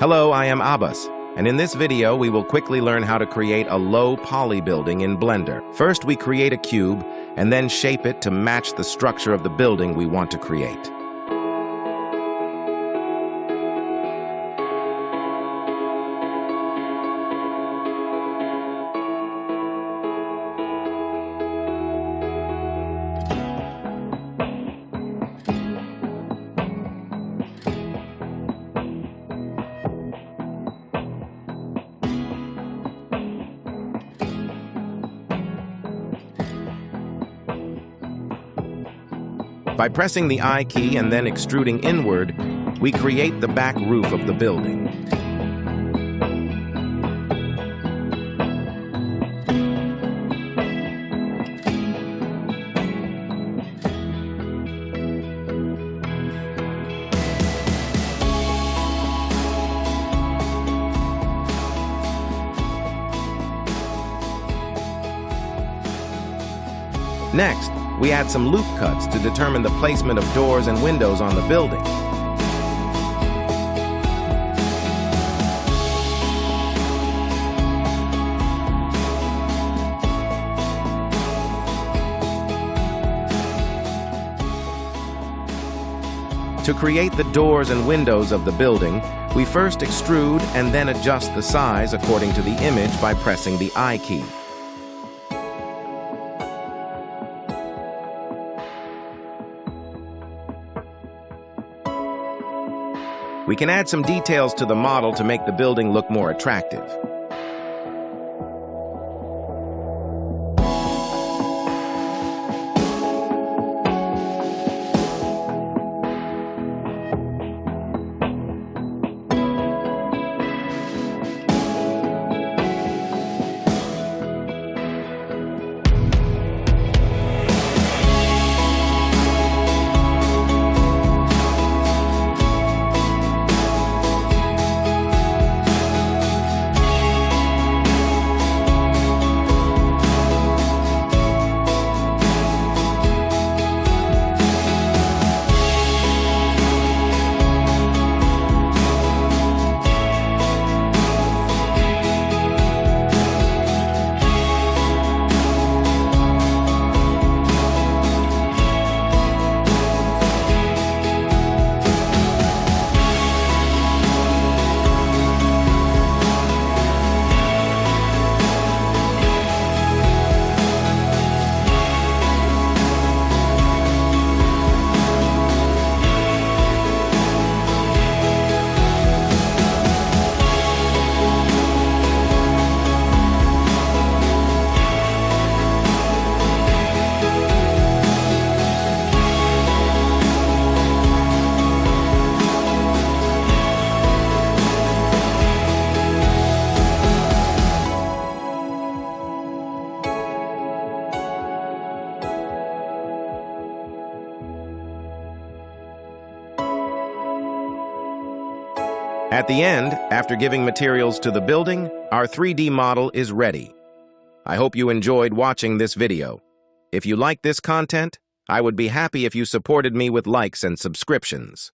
Hello, I am Abbas, and in this video we will quickly learn how to create a low poly building in Blender. First we create a cube, and then shape it to match the structure of the building we want to create. By pressing the I key and then extruding inward, we create the back roof of the building. Next, we add some loop cuts to determine the placement of doors and windows on the building. To create the doors and windows of the building, we first extrude and then adjust the size according to the image by pressing the I key. We can add some details to the model to make the building look more attractive. At the end, after giving materials to the building, our 3D model is ready. I hope you enjoyed watching this video. If you like this content, I would be happy if you supported me with likes and subscriptions.